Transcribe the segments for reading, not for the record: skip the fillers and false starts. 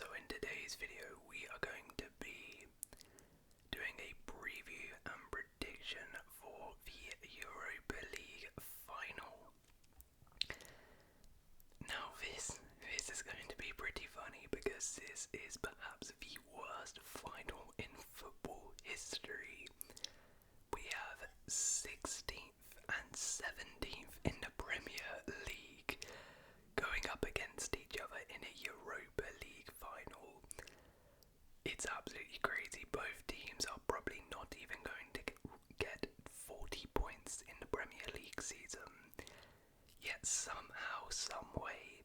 So in today's video we are going to be doing a preview and prediction for the Europa League final. Now this is going to be pretty funny because this is perhaps the worst final in football history. We have 16th and 17th in the Premier League going up against each other in a Europa League final. It's absolutely crazy. Both teams are probably not even going to get 40 points in the Premier League season. Yet somehow, someway,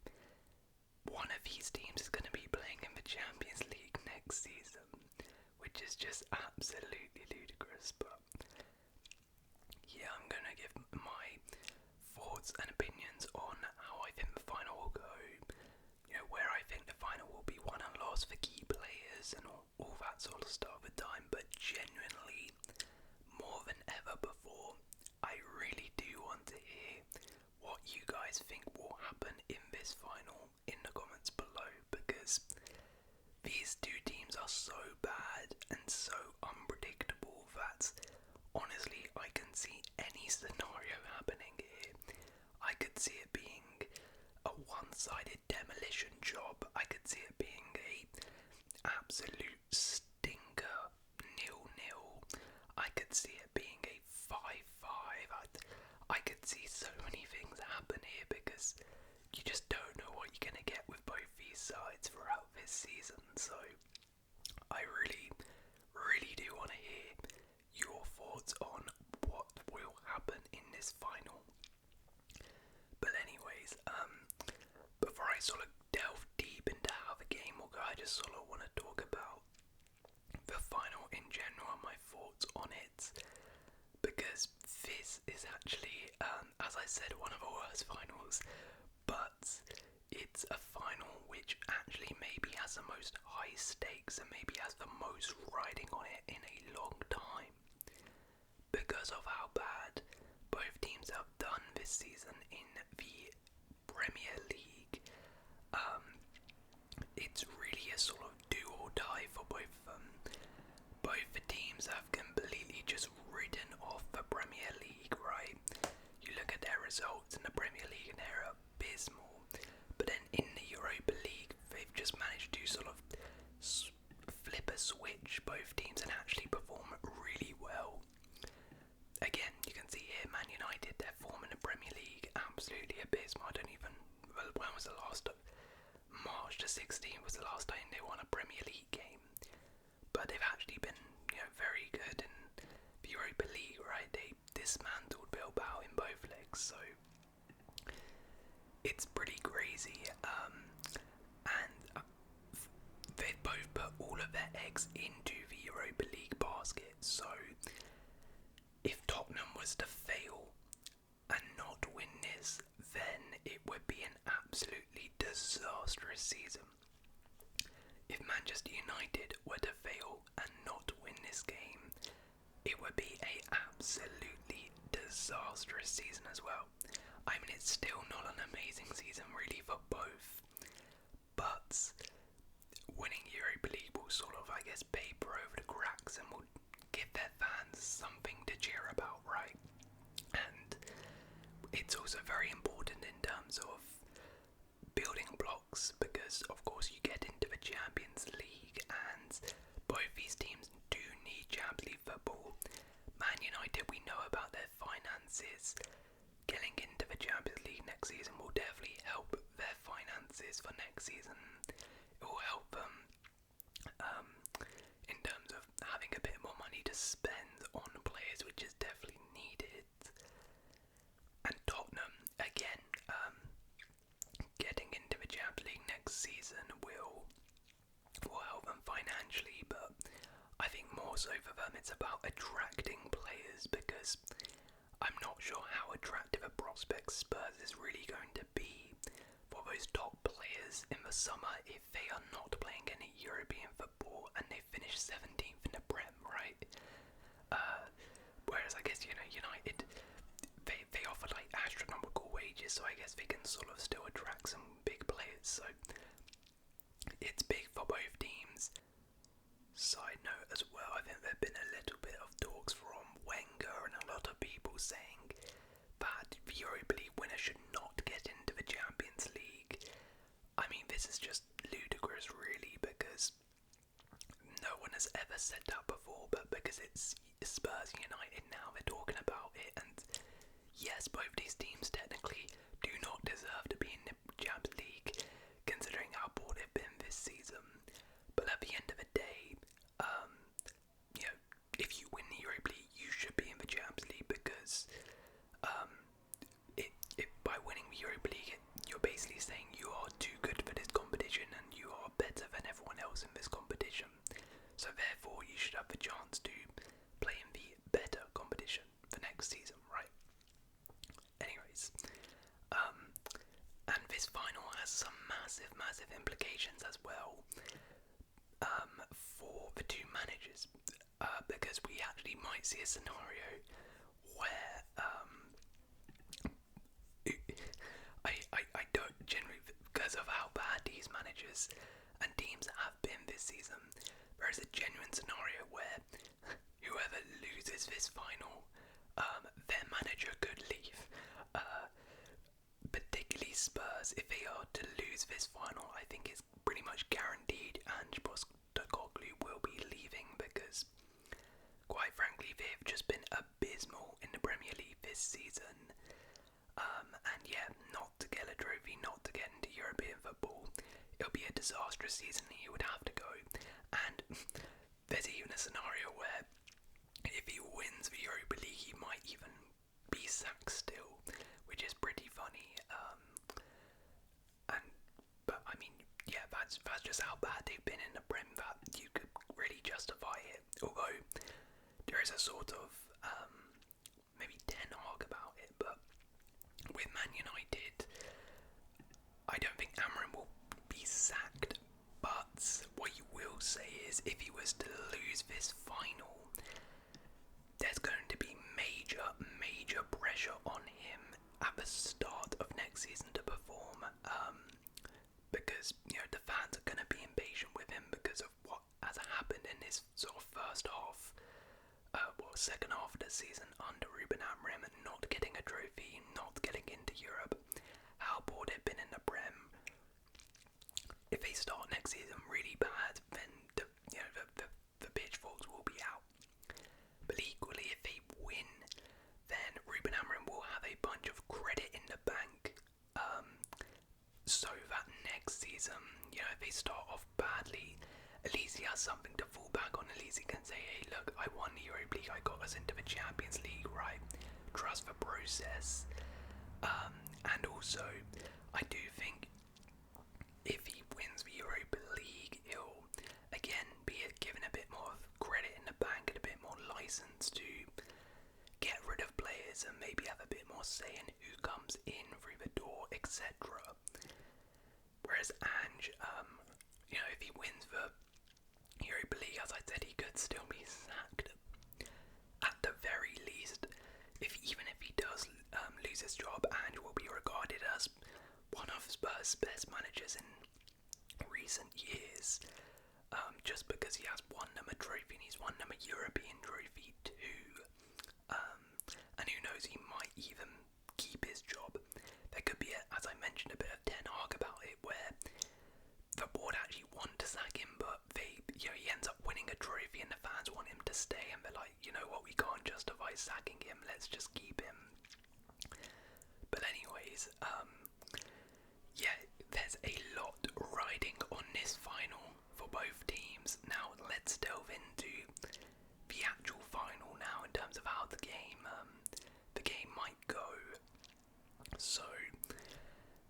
one of these teams is going to be playing in the Champions League next season, which is just absolutely ludicrous. But yeah, I'm going to give my thoughts and opinions on how I think the final will go, where I think the final will be won and lost for key players and all that sort of stuff with time. But genuinely, more than ever before, I really do want to hear what you guys think will happen in this final in the comments below, because these two teams are so bad and so unpredictable that honestly I can see any scenario happening here. I could see it being a one-sided demolition job. I could see it being a absolute stinker 0-0. I could see it being a 5-5. I could see so many things happen here because you just don't know what you're going to get with both these sides throughout this season. So I really, really do want to hear your thoughts on what will happen in this final. But anyways, before I sort of delve deep into how the game will go, I just sort of want to talk about the final in general and my thoughts on it, because this is actually, as I said, one of the worst finals, but it's a final which actually maybe has the most high stakes and maybe has the most riding on it in a long time, because of how bad both teams have done this season in the Premier League. It's really a sort of do or die for both of them. Both the teams have completely just ridden off the Premier League, right? You look at their results in the Premier League and they're abysmal, but then in the Europa League they've just managed to sort of flip a switch, both teams, and actually perform really well. Again, you can see here Man United, their form in the Premier League, absolutely abysmal. When was the last? March the 16th was the last time they won a Premier League game. But they've actually been, very good in the Europa League, right? They dismantled Bilbao in both legs, so it's pretty crazy. And they've both put all of their eggs into the Europa League basket, so if Tottenham was to fail and not win this, then it would be an absolutely disastrous season. If Manchester United were to fail and not win this game, it would be an absolutely disastrous season as well. I mean, it's still not an amazing season really for both, but winning Europa League will sort of, I guess, paper over the cracks and will give their fans something to cheer about, right? And it's also very important in terms of building blocks, because of course you get into the Champions League and both these teams do need Champions League football. Man United, we know about their finances. Getting into the Champions League next season will definitely help their finances for next season. It will help them in terms of having a bit more money to spend on players, which is definitely needed. And Tottenham, again, getting into the Champions League next season will help them financially, but I think more so for them it's about attracting players, because I'm not sure how attractive a prospect Spurs is really going to be for those top players in the summer if they are not playing any European football and they finish 17th in the Prem, right? Whereas I guess, United, they offer like astronomical wages, so I guess they can sort of still attract some big players. So it's big for both teams. Side note as well, I think there have been a little bit of talks from Wenger and a lot of people saying that the Europa League winner should not get into the Champions League. I mean, this is just ludicrous really, because no one has ever said that before, but because it's Spurs United now, they're talking about it, and yes, both these teams technically do not deserve to be in the Champions League, considering how poor they've been this season. But at the end of the day, if you win the Europa League, you should be in the Champions League, because by winning the Europa League, you're basically saying you are too good for this competition and you are better than everyone else in this competition. So therefore, you should have the chance to play in the better competition for next season, right? Anyways, and this final has some massive, massive implications as well for the two managers, because we actually might see a scenario where I don't generally, because of how bad these managers and teams have been this season, there is a genuine scenario where whoever loses this final, their manager could leave. Particularly Spurs, if they are to lose this final, I think it's pretty much guaranteed Ange Postecoglou will be leaving, because quite frankly they've just been abysmal in the Premier League this season. And yeah, not to get a trophy, not to get into European football, it'll be a disastrous season. He would have to go, and there's even a scenario where if he wins the Europa League, he might even be sacked still, which is pretty funny. But I mean, yeah, that's just how bad they've been in the Prem, that you could really justify it. Although there is a sort of maybe Ten Hag about it, but with Man United, I don't think Amram will be sacked. But what you will say is, if he was to lose this final, there's going to be major, major pressure on him at the start of next season to perform, because the fans are going to be impatient with him because of what has happened in his sort of first half, second half of the season under Ruben Amorim, and not getting a trophy, not getting into Europe, how poor they've been in the Prem. If they start next season really bad, then the pitchforks will be out. But equally, if they win, then Ruben Amorim will have a bunch of credit in the bank, so that next season, if they start off badly, at least he has something to fall back on. At least he can say, hey look, I won the Europa League, I got us into the Champions League, right? Trust the process. And also, I do think if he wins the Europa League, he'll again be given a bit more credit in the bank and a bit more license to get rid of players and maybe have a bit more say in who comes in through the door, etc. Whereas Ange, if he wins the Europa League, as I said, he could still be sacked. At the very least, even if he does lose his job, Ange will be regarded as one of Spurs' best managers in recent years, just because he has won them a trophy, and he's won them a European trophy too. And who knows, he might even keep his job. There could be, as I mentioned, a bit of Ten Hag about it, where the board actually want to sack him, but he ends up winning a trophy and the fans want him to stay, and they're like, you know what, we can't justify sacking him, let's just keep him. But anyways, there's a lot riding on this final for both teams. Now let's delve into the actual final now, in terms of how the game might go. So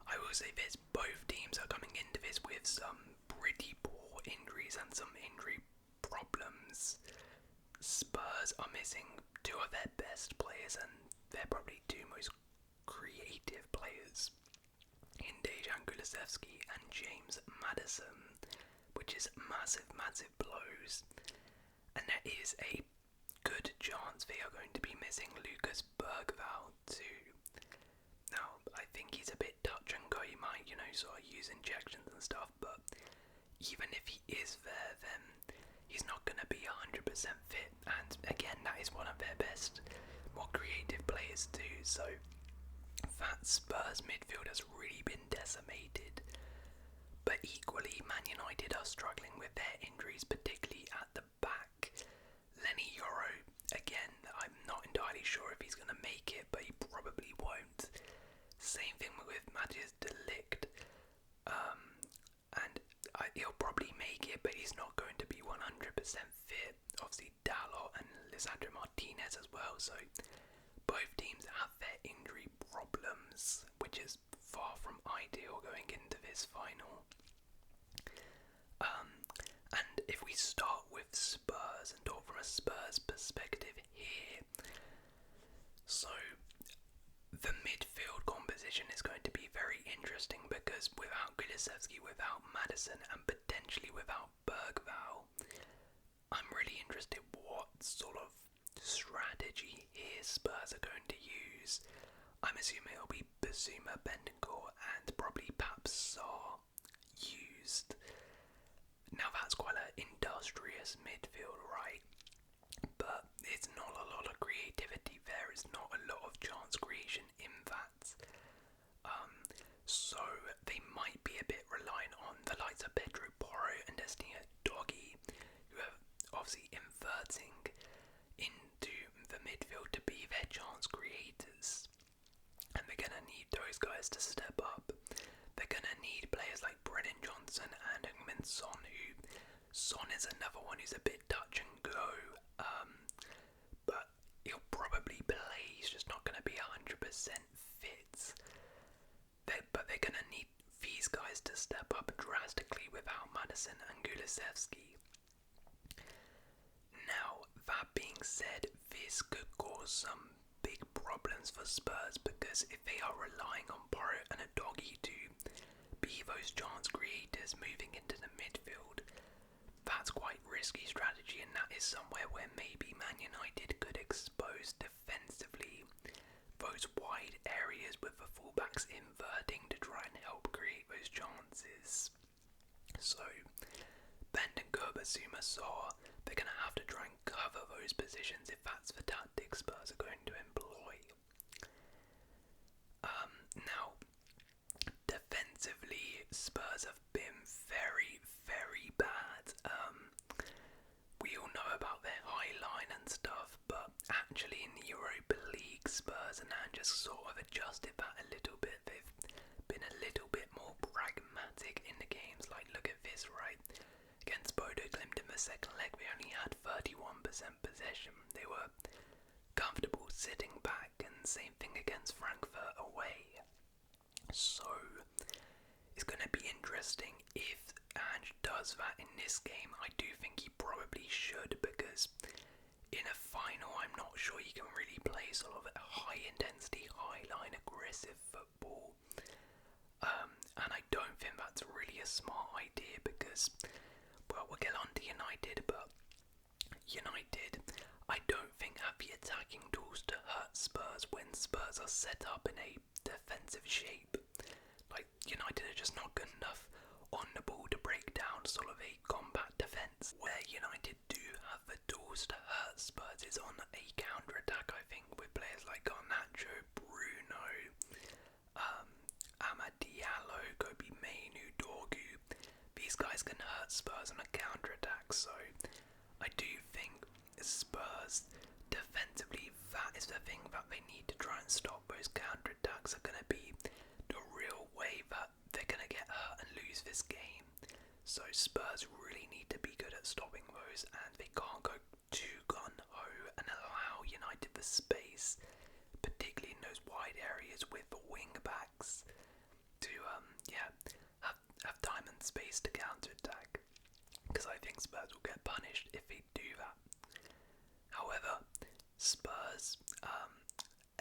I will say this, both teams are coming into this with some pretty poor injuries and some injury problems. Spurs are missing two of their best players, and they're probably two most creative players in Dejan Kulusevski and James Maddison, which is massive, massive blows. And there is a good chance they are going to be missing Lucas Bergvall too. Now, I think he's a bit touch and go. He might, sort of use injections and stuff, but even if he is there, then he's not going to be 100% fit. And again, that is one of their best, more creative players too. So that Spurs midfield has really been decimated. But equally, Man United are struggling with their injuries, particularly at the back. Lenny Yoro, again, I'm not entirely sure if he's going to make it, but he probably won't. Same thing with Matthias de Ligt. He'll probably make it, but he's not going to be 100% fit. Obviously, Dalot and Lisandro Martinez as well. So both teams have their injury problems, which is far from ideal going into this final. And if we start with Spurs and talk from a Spurs perspective here, so the midfield composition is going to be very interesting because without Kulusevski, without Maddison, and potentially without Bergvall, I'm really interested what sort of strategy here Spurs are going to use. I'm assuming it'll be Basuma, Bentancur, and probably perhaps Sarr used. Now that's quite an industrious midfield, right? But it's not a lot of creativity there. It's not a lot of chance creation in that. So they might be a bit reliant on the likes of Pedro Porro and Destiny Doggy, who are obviously inverting into the midfield to be their chance creators. And they're going to need those guys to step up. They're going to need players like Brennan Johnson and Heung-min Son, who Son is another one who's a bit touch and go, but he'll probably play. He's just not going to be 100% fit. But they're going to need these guys to step up drastically without Maddison and Kulusevski. Now, that being said, this could cause some big problems for Spurs because if they are relying on Porro and a Doggy to be those chance creators moving into the midfield, that's quite risky strategy, and that is somewhere where maybe Man United could expose defensively those wide areas with the fullbacks inverting to try and help create those chances. So Bentancur, Basuma, Sarr, they're going to have to try and cover those positions if that's the tactic Spurs are going to employ. Now, defensively, Spurs have been very, very bad. We all know about their high line and stuff, but actually in the Europa League, Spurs and now just sort of adjusted that a little bit. They've been a little bit more pragmatic in the games. Like, look at this, right? Against Bodo Glimt in the second leg, we only had 31% possession. They were comfortable sitting back, and same thing against Frankfurt away. So it's going to be interesting if Ange does that in this game. I do think he probably should, because in a final I'm not sure you can really play sort of a high intensity, high line aggressive football. And I don't think that's really a smart idea because, well, we'll get on to United, but United I don't think have the attacking tools to hurt Spurs when Spurs are set up in a defensive shape. Like, United are just not good enough on the ball to break down sort of a compact defence. Where United do have the tools to hurt Spurs is on a counter-attack, I think, with players like Garnacho, Bruno, Amad Diallo, Kobe Mainu, Dorgu. These guys can hurt Spurs on a counter-attack, so I do think Spurs defensively, that is the thing that they need to try and stop. Those counter-attacks are going to be the real way that they're going to get hurt and lose this game. So Spurs really need to be good at stopping those, and they can't go too gun-ho and allow United the space, particularly in those wide areas with the wing-backs, to have time and space to counter-attack, because I think Spurs will get punished if they do that. However, Spurs,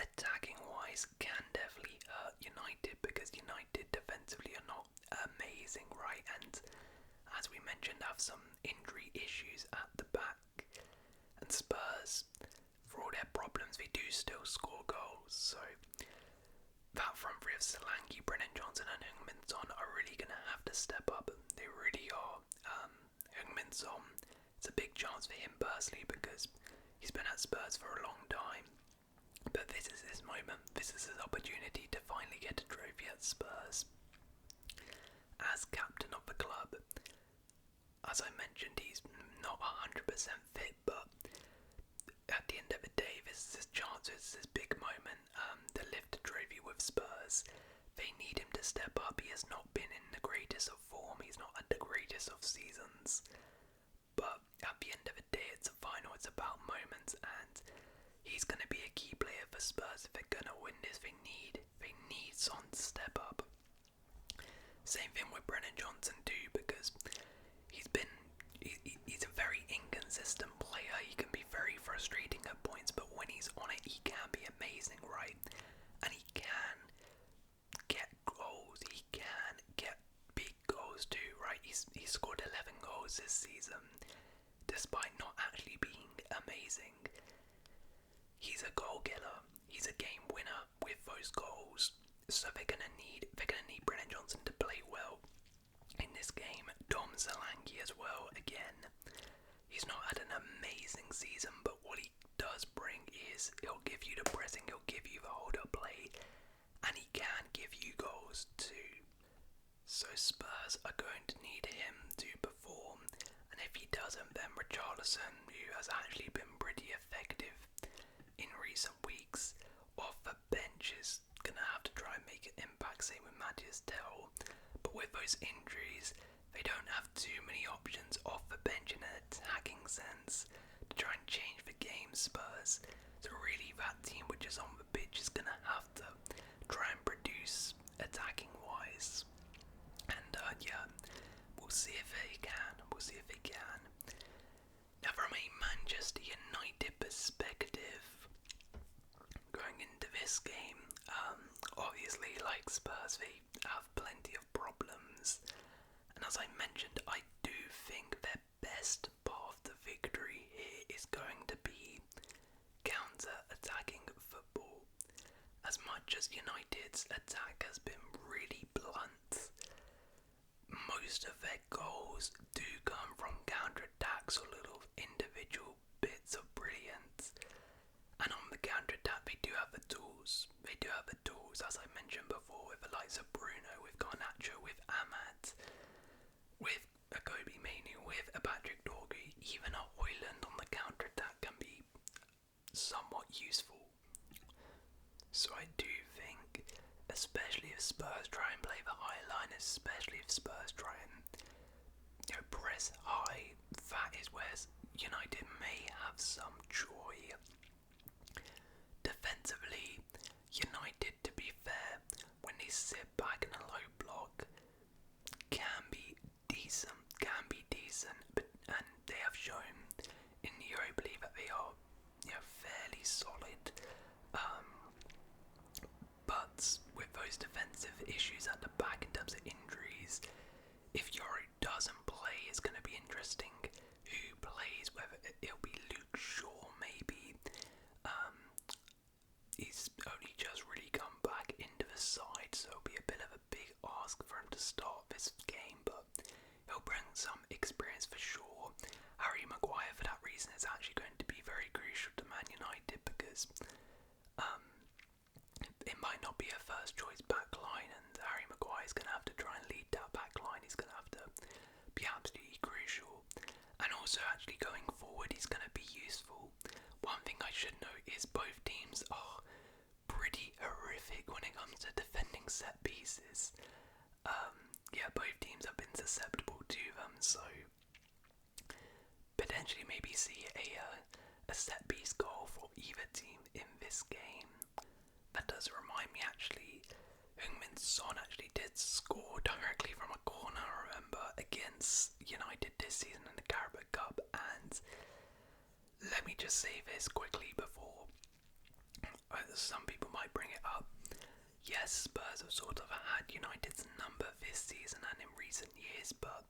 attacking-wise, can definitely hurt United, because United defensively are not amazing, right? And as we mentioned, have some injury issues at the back. And Spurs, for all their problems, they do still score goals. So that front three of Solanke, Brennan Johnson and Heung-min Son are really going to have to step up. They really are. Heung-min Son. It's a big chance for him personally because he's been at Spurs for a long time. But this is his moment. This is his opportunity to finally get a trophy at Spurs. As captain of the club, as I mentioned, he's not 100% fit, but at the end of the day, this is his chance, it's his big moment to lift the trophy with Spurs. They need him to step up. He has not been in the greatest of form, he's not at the greatest of seasons. But at the end of the day, it's a final, it's about moments, and he's going to be a key player for Spurs. If they're going to win this, they need Son to step up. Same thing with Brennan Johnson too, because he's a very inconsistent player. He can be very frustrating at points, but when he's on it, he can be amazing, right? And he can get goals. He can get big goals too, right? He's scored 11 goals this season, despite not actually being amazing. He's a goal killer. He's a game winner with those goals. So they're gonna need Brennan Johnson to play well in this game. Dom Solanke as well. Again, he's not had an amazing season, but what he does bring is he'll give you the pressing, he'll give you the hold-up play, and he can give you goals too. So Spurs are going to need him to perform, and if he doesn't, then Richarlison, who has actually been pretty effective in recent weeks, off the bench is going to have to try and make an impact. Same with Matthias Tell, but with those injuries, they don't have too many options off the bench in an attacking sense to try and change the game. Spurs, so really that team which is on the pitch is going to have to try and produce attacking wise, and yeah, we'll see if they can. Now from a Manchester United perspective, going into this game, obviously like Spurs, they have plenty of problems, and as I mentioned, I do think their best path to victory here is going to be counter-attacking football. As much as United's attack has been really blunt, most of their goals do come from counter-attacks or little individual bits of brilliance. And on the counter-attack, they do have the tools. As I mentioned before, with the likes of Bruno, with Garnacho, with Amat, with a Kobe Mainoo, with a Patrick Dorgu, even a Højlund on the counter-attack can be somewhat useful. So I do think, especially if Spurs try and play the high line, especially if Spurs try and press high, that is where United may have some joy. Defensively, United, to be fair, when they sit back in a low block, can be decent, and they have shown in the Europa League that they are, fairly solid. But with those defensive issues at the back in terms of injuries, if Yoro doesn't play, it's going to be interesting who plays, whether it'll be Luke Shaw maybe. He's only just really come back into the side, so it'll be a bit of a big ask for him to start this game, but he'll bring some experience for sure. Harry Maguire, for that reason, is actually going to be very crucial to Man United, because it might not be a first choice back line, and Harry Maguire is going to have to try and lead that back line. He's going to have to be absolutely crucial, and also actually going forward he's going to be useful. One thing I should note is both teams are pretty horrific when it comes to defending set pieces. Both teams have been susceptible to them, so potentially maybe see a set piece goal for either team in this game. That does remind me, actually, Heung-min Son actually did score directly from a corner, I remember, against United this season in the Carabao Cup. And let me just say this quickly before some people might bring it up. Yes, Spurs have sort of had United's number this season and in recent years, but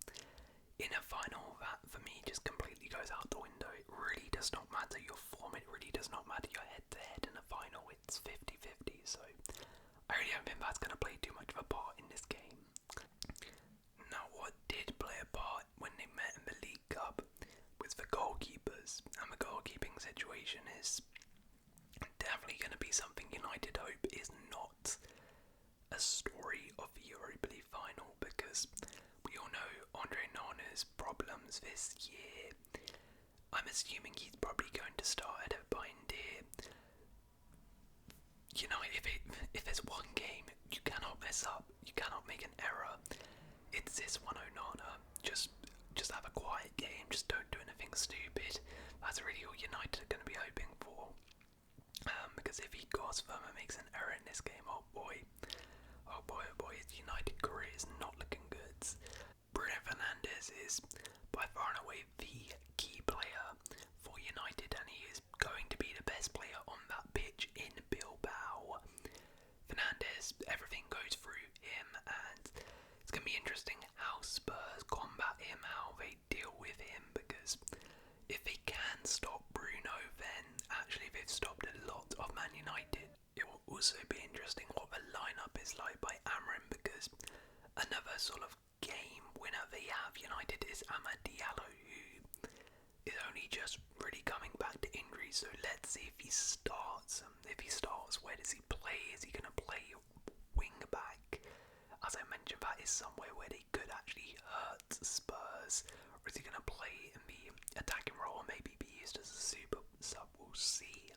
in a final, that for me just completely goes out the window. It really does not matter your form, it really does not matter your head-to-head in a final. It's 50-50, so I really don't think that's going to play too much of a part in this game. Now, what did play a part when they met in the League Bruno's problems this year. I'm assuming he's probably going to start at a binder. You know, if there's one game you cannot mess up, you cannot make an error, it's this one, Onana. Just have a quiet game, just don't do anything stupid. That's really all United are going to be hoping for. Because if he goes firm and makes an error in this game, oh boy, his United career is not looking good. Bruno Fernandes is by far and away the key player for United, and he is going to be the best player on that pitch in Bilbao. Fernandes, everything goes through him, and it's going to be interesting how Spurs combat him, how they deal with him, because if they can stop Bruno, then actually they've stopped a lot of Man United. It will also be interesting what the lineup is like by Amrin, because another sort of game winner they have United is Amad Diallo, who is only just really coming back to injury. So let's see if he starts. If he starts, where does he play? Is he going to play wing back? As I mentioned, that is somewhere where they could actually hurt Spurs. Or is he going to play in the attacking role or maybe be used as a super sub? We'll see.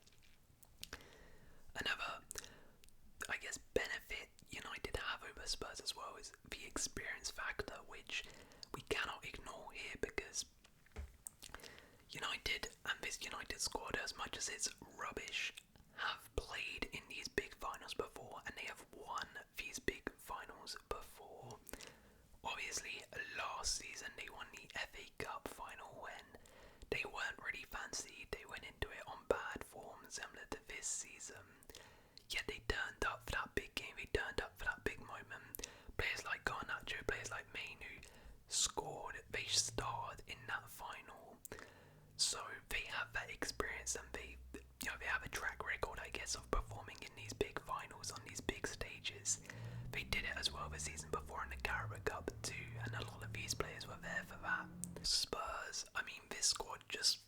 Another, I guess, benefit United have over Spurs as well is the experience factor, which we cannot ignore here, because United and this United squad, as much as it's rubbish, have played in these big finals before, and they have won these big finals before. Obviously, last season they won the FA Cup final when they weren't really fancied. They went into it on bad form, similar to this season. Yet they turned up for that big game, they turned up for that big moment. Players like Garnacho, players like Mainu scored, they starred in that final. So they have that experience, and they have a track record, I guess, of performing in these big finals, on these big stages. They did it as well the season before in the Carabao Cup too, and a lot of these players were there for that. Spurs, I mean, this squad just,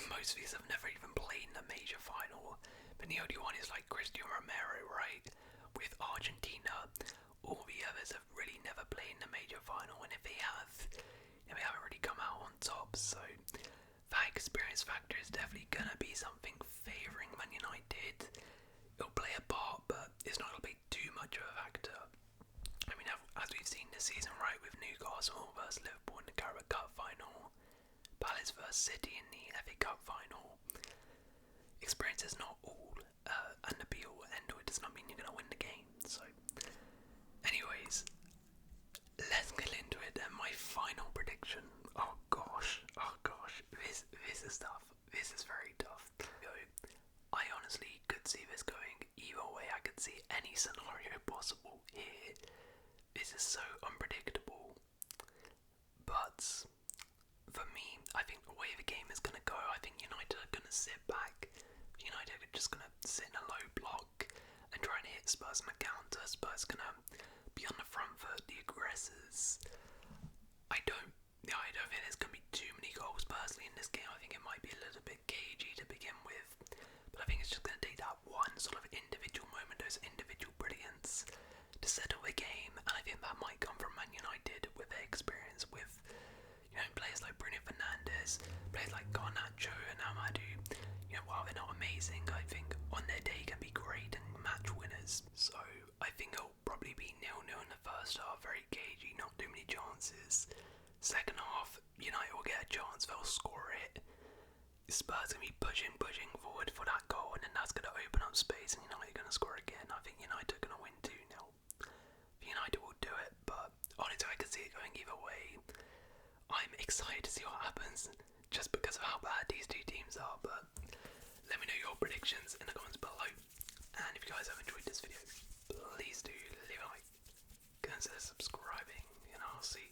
most of these have never even played in a major final. But the only one is like Cristiano Romero, right? With Argentina, all the others have really never played in a major final, and if they have, they haven't really come out on top. So that experience factor is definitely gonna be something favouring Man United. It'll play a part, but it's not gonna be too much of a factor. I mean, as we've seen this season, right, with Newcastle versus Liverpool in the Carabao Cup final, Palace versus City in the FA Cup final. Experience is not all and the be all end all. It does not mean you're going to win the game. So, anyways, let's get into it. And my final prediction. Oh gosh, this is tough. This is very tough. I honestly could see this going either way. I could see any scenario possible here. This is so unpredictable. But for me, I think the way the game is going to go, I think United are going to sit back. United are just going to sit in a low block and try and hit Spurs on the counter. Spurs going to be on the front foot, the aggressors. I don't think there's going to be too many goals personally in this game. I think it might be a little bit cagey to begin with. But I think it's just going to take that one sort of individual moment, those individual brilliance, to settle the game. And I think that might come from Man United with their experience with, players like Bruno Fernandes, players like Garnacho and Amadou. While they're not amazing, I think on their day can be great and match winners. So I think it'll probably be 0-0 in the first half, very cagey, not too many chances. Second half, United will get a chance, they'll score it. Spurs going to be pushing forward for that goal, and then that's going to open up space, and United are going to score again. I think United are going to win 2-0. United will do it, but honestly, I can see it going either way. I'm excited to see what happens, just because of how bad these two teams are. But let me know your predictions in the comments below. And if you guys have enjoyed this video, please do leave a like, consider subscribing, and I'll see